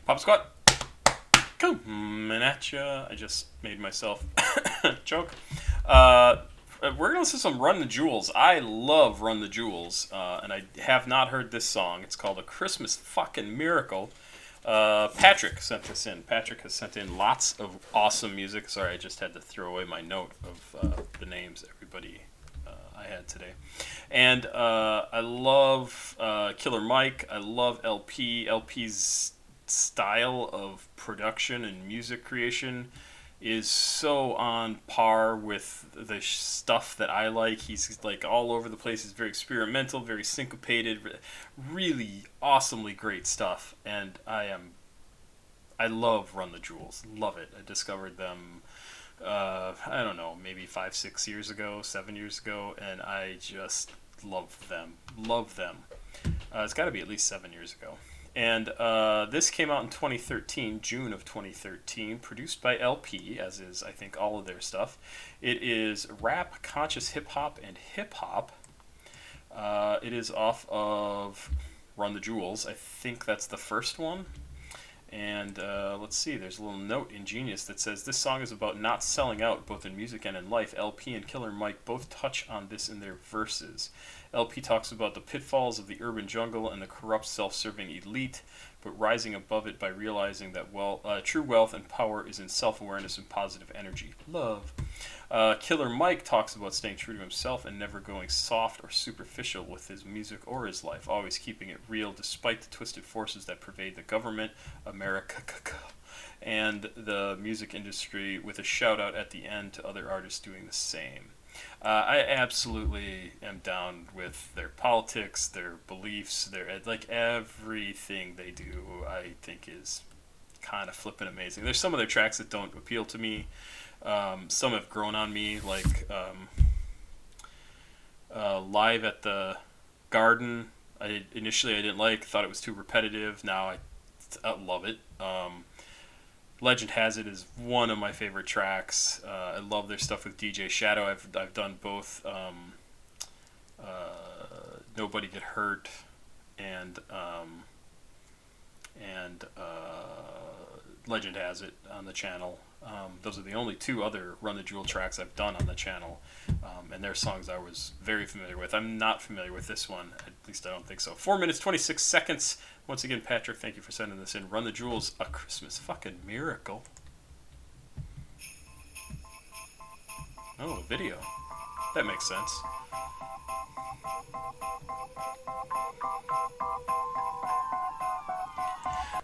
Pop Squat, coming at ya. I just made myself joke. We're gonna listen to some Run the Jewels. I love Run the Jewels, and I have not heard this song. It's called A Christmas Fucking Miracle. Patrick sent this in. Patrick has sent in lots of awesome music. Sorry, I just had to throw away my note of the names everybody I had today. And I love Killer Mike. I love LP. LP's style of production and music creation is so on par with the stuff that I like. He's like all over the place. He's very experimental, very syncopated, really awesomely great stuff. And I love Run the Jewels. Love it. I discovered them I don't know, maybe 5-6 years ago, 7 years ago, and I just love them. Love them. It's got to be at least 7 years ago. And this came out in 2013, June of 2013, produced by LP, as is, I think, all of their stuff. It is rap, conscious hip-hop, and hip-hop. It is off of Run the Jewels. I think that's the first one. And let's see, there's a little note in Genius that says, this song is about not selling out, both in music and in life. LP and Killer Mike both touch on this in their verses. LP talks about the pitfalls of the urban jungle and the corrupt, self-serving elite, but rising above it by realizing that true wealth and power is in self-awareness and positive energy. Love. Killer Mike talks about staying true to himself and never going soft or superficial with his music or his life, always keeping it real despite the twisted forces that pervade the government, America, and the music industry, with a shout out at the end to other artists doing the same. I absolutely am down with their politics, their beliefs, their like everything they do. I think is kind of flippin' amazing. There's some of their tracks that don't appeal to me. Some have grown on me, like Live at the Garden. Initially I didn't like, thought it was too repetitive. Now I love it. Legend Has It is one of my favorite tracks. I love their stuff with DJ Shadow. I've done both Nobody Get Hurt and Legend Has It on the channel. Those are the only two other Run the Jewel tracks I've done on the channel, and their songs I was very familiar with. I'm not familiar with this one, at least I don't think so. 4 minutes, 26 seconds. Once again, Patrick, thank you for sending this in. Run the Jewels, A Christmas Fucking Miracle. Oh, a video. That makes sense.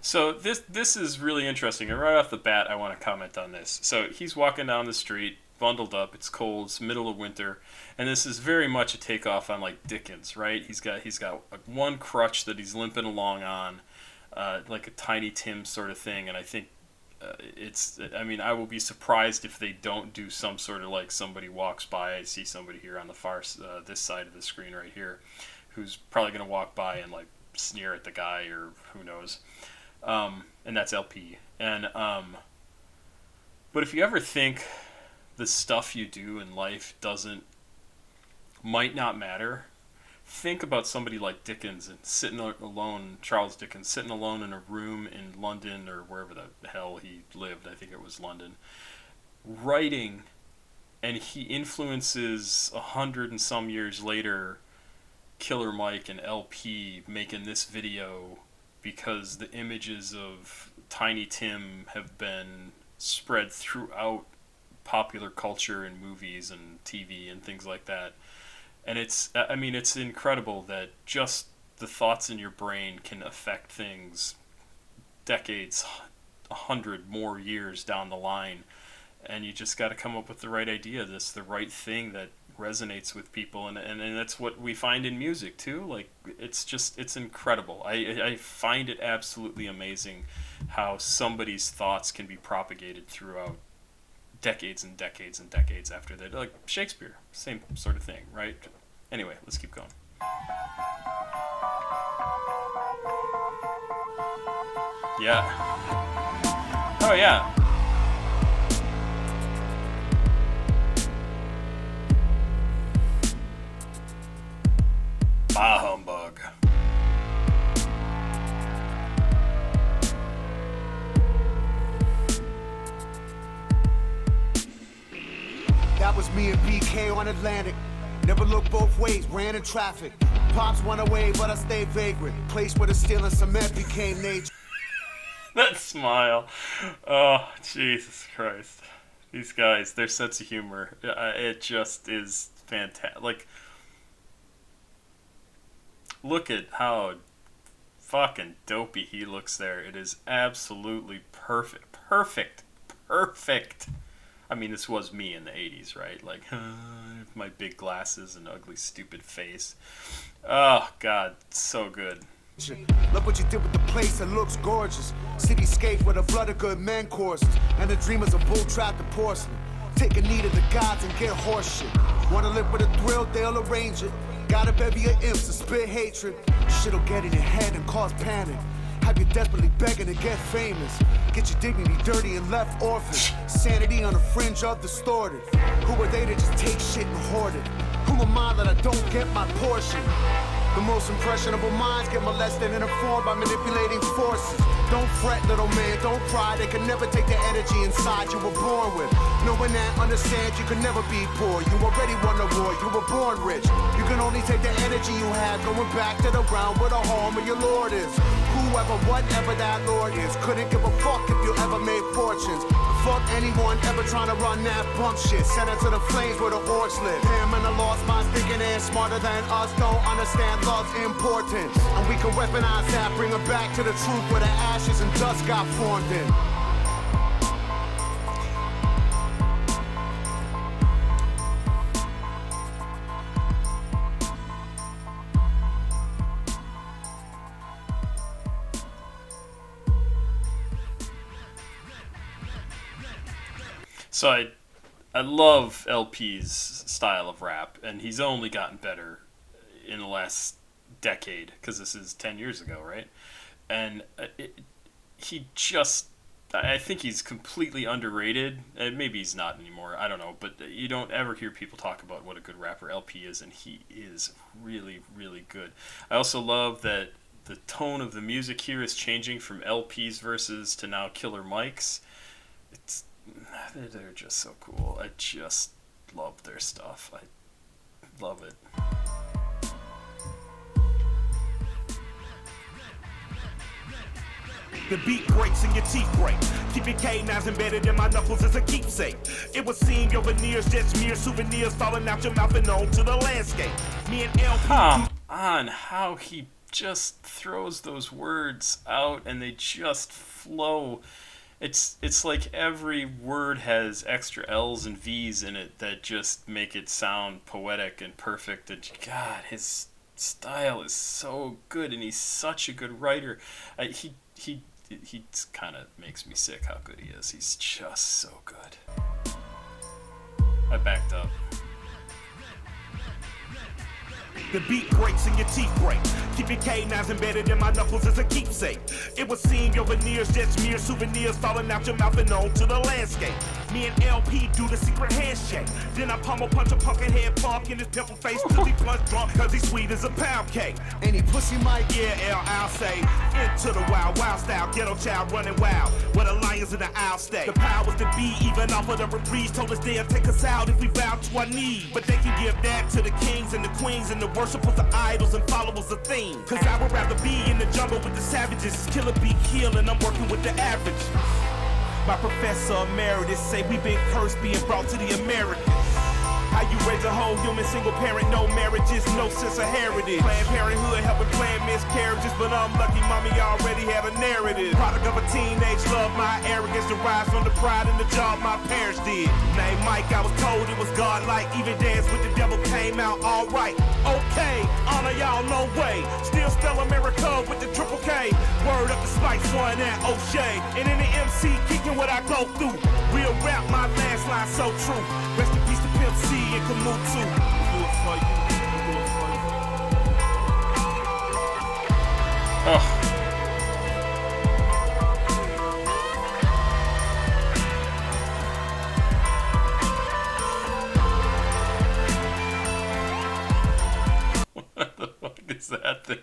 So this is really interesting, and right off the bat I want to comment on this. So he's walking down the street, bundled up, it's cold, it's middle of winter, and this is very much a takeoff on like Dickens, right? He's got like one crutch that he's limping along on, like a Tiny Tim sort of thing, and I think I will be surprised if they don't do some sort of like somebody walks by. I see somebody here on the far this side of the screen right here who's probably going to walk by and like sneer at the guy, or who knows. And that's LP. And but if you ever think the stuff you do in life might not matter, think about somebody like Dickens and Charles Dickens, sitting alone in a room in London or wherever the hell he lived. I think it was London, writing, and he influences 100 and some years later Killer Mike and LP making this video, because the images of Tiny Tim have been spread throughout popular culture and movies and TV and things like that. And it's incredible that just the thoughts in your brain can affect things decades, 100 more years down the line. And you just got to come up with the right idea, the right thing that resonates with people, and that's what we find in music too. Like it's incredible. I find it absolutely amazing how somebody's thoughts can be propagated throughout decades and decades and decades after that. Like Shakespeare, same sort of thing, right? Anyway, let's keep going. Yeah. Oh yeah. Bah humbug. me and BK on Atlantic. Never looked both ways, ran in traffic. Pops went away, but I stayed vagrant. Place where the steel and cement became nature. That smile. Oh, Jesus Christ. These guys, their sense of humor, it just is fantastic. Like, look at how fucking dopey he looks there. It is absolutely perfect. Perfect. I mean, this was me in the 80s, right? Like, my big glasses and ugly, stupid face. Oh, God, so good. Look what you did with the place, it looks gorgeous. Cityscape where the blood of good men courses, and the dreamers of bull trapped and porcelain. Take a knee to the gods and get horse shit. Wanna live with a thrill, they'll arrange it. Got a bevy of imps to spit hatred. Shit'll get in your head and cause panic. Have you desperately begging to get famous. Get your dignity dirty and left orphaned. Sanity on the fringe of distorted. Who are they to just take shit and hoard it? Who am I that I don't get my portion? The most impressionable minds get molested and informed by manipulating forces. Don't fret, little man, don't cry. They can never take the energy inside you were born with. Knowing that, understand you can never be poor. You already won the war, you were born rich. You can only take the energy you have going back to the ground where the home of your Lord is. Whoever, whatever that Lord is, couldn't give a fuck if you ever made fortunes. Fuck anyone ever trying to run that bump shit. Send it to the flames where the orcs live. Him and the lost minds thinking they're smarter than us. Don't understand love's importance. And we can weaponize that, bring it back to the truth where the ashes and dust got formed in. So I love LP's style of rap, and he's only gotten better in the last decade, because this is 10 years ago, right? And I think he's completely underrated, and maybe he's not anymore, I don't know, but you don't ever hear people talk about what a good rapper LP is, and he is really, really good. I also love that the tone of the music here is changing from LP's verses to now Killer Mike's. They're just so cool. I just love their stuff. I love it. The beat breaks and your teeth break. Keep your canines embedded in my knuckles as a keepsake. It would seem your veneers just mere souvenirs falling out your mouth and onto the landscape. Me and LP. Come on, how he just throws those words out and they just flow. It's like every word has extra L's and V's in it that just make it sound poetic and perfect. And God, his style is so good, and he's such a good writer. He kind of makes me sick how good he is. He's just so good. I backed up. The beat breaks and your teeth break. Keep your canines embedded in my knuckles as a keepsake. It would seem your veneers just mere souvenirs falling out your mouth and onto the landscape. Me and LP do the secret handshake. Then I pummel punch a punkin' head punk in his pimple face till he plunge drunk cause he's sweet as a pound cake. Any pussy mic? Yeah, I'll say. Into the wild, wild style, ghetto child running wild. Where the lions in the aisle stay. The powers that be, even off of the reprise, told us they'll take us out if we bow to our knees. But they can give that to the kings and the queens and the worshipers of idols and followers of themes. Cause I would rather be in the jungle with the savages. Killer be kill and I'm working with the average. My professor emeritus say we've been cursed being brought to the Americas. How you raise a whole human single parent, no marriages, no sense of heritage. Planned Parenthood helping plan miscarriages, but I'm lucky mommy already had a narrative. Product of a teenage love, my arrogance derives from the pride and the job my parents did. Name Mike, I was told it was godlike. Even dance with the devil came out alright. Okay, honor y'all, no way. Still spell America with the triple K. Word up the Spice One and O'Shea. And in the MC, kicking what I go through. Real rap, my last line so true. Rest in peace to Pimp C and Kamut too. Do it for you. Do it for you. Oh. What the fuck is that thing?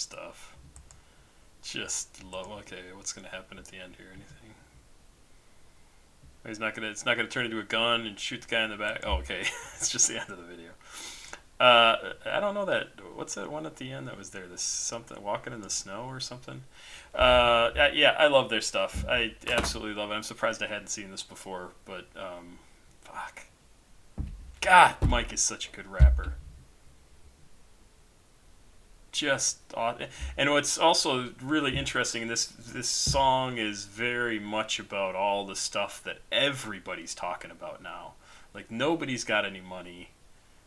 stuff. Just love. Okay, what's gonna happen at the end here? Anything? He's not gonna. It's not gonna turn into a gun and shoot the guy in the back. Oh, okay. It's just the end of the video. I don't know that. What's that one at the end that was there? This something walking in the snow or something. Yeah, I love their stuff. I absolutely love it. I'm surprised I hadn't seen this before, but fuck. God, Mike is such a good rapper. Just awesome. And what's also really interesting, this song is very much about all the stuff that everybody's talking about now. Like, nobody's got any money.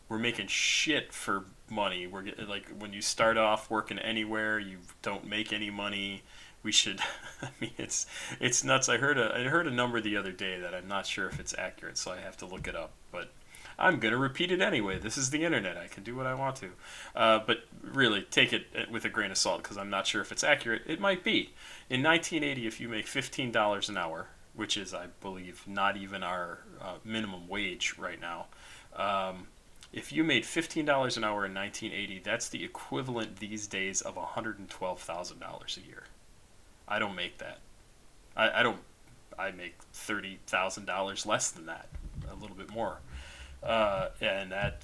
We're making shit for money. We're getting, like, when you start off working anywhere, you don't make any money. We should. I mean, it's nuts. I heard a number the other day that I'm not sure if it's accurate, so I have to look it up. But I'm gonna repeat it anyway. This is the internet. I can do what I want to. But really, take it with a grain of salt, because I'm not sure if it's accurate. It might be. In 1980, if you make $15 an hour, which is, I believe, not even our minimum wage right now. If you made $15 an hour in 1980, that's the equivalent these days of $112,000 a year. I don't make that. I don't. I make $30,000 less than that, a little bit more, and that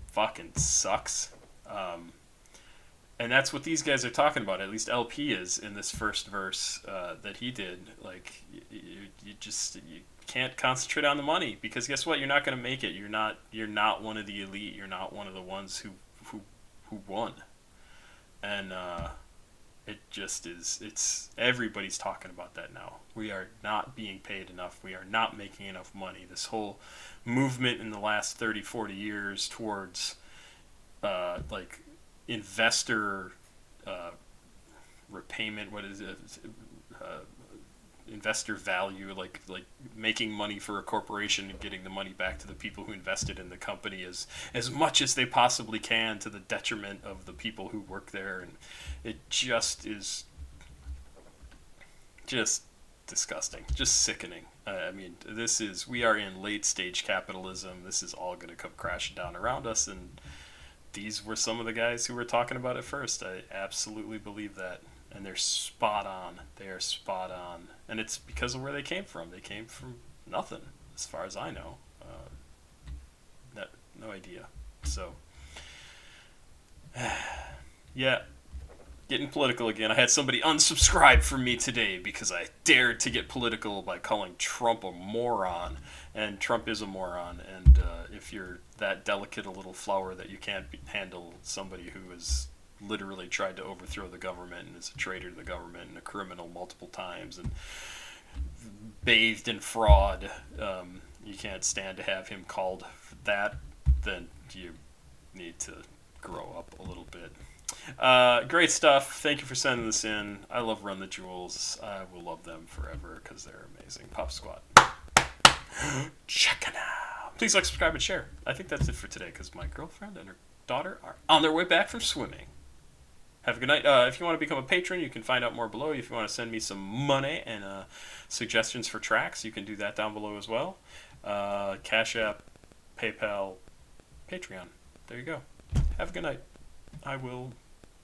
fucking sucks. And that's what these guys are talking about. At least LP is in this first verse that he did. Like, you can't concentrate on the money, because guess what? You're not going to make it. You're not one of the elite. You're not one of the ones who won. And it just is. It's everybody's talking about that now. We are not being paid enough. We are not making enough money. This whole movement in the last 30, 40 years towards like investor repayment. What is it? Investor value, like making money for a corporation and getting the money back to the people who invested in the company as much as they possibly can, to the detriment of the people who work there. And it just is just disgusting, just sickening. I mean, we are in late stage capitalism. This is all going to come crashing down around us, and these were some of the guys who were talking about it first. I absolutely believe that. And they're spot on. They are spot on. And it's because of where they came from. They came from nothing, as far as I know. No idea. So, yeah. Getting political again. I had somebody unsubscribe from me today because I dared to get political by calling Trump a moron. And Trump is a moron. And if you're that delicate a little flower that you can't handle somebody who is literally tried to overthrow the government and is a traitor to the government and a criminal multiple times and bathed in fraud, you can't stand to have him called that, then you need to grow up a little bit. Great stuff. Thank you for sending this in. I love Run the Jewels. I will love them forever because they're amazing. Pop Squat. Check it out. Please like, subscribe, and share. I think that's it for today, because my girlfriend and her daughter are on their way back from swimming. Have a good night. If you want to become a patron, you can find out more below. If you want to send me some money and suggestions for tracks, you can do that down below as well. CashApp, PayPal, Patreon. There you go. Have a good night. I will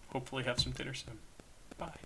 hopefully have some dinner soon. Bye.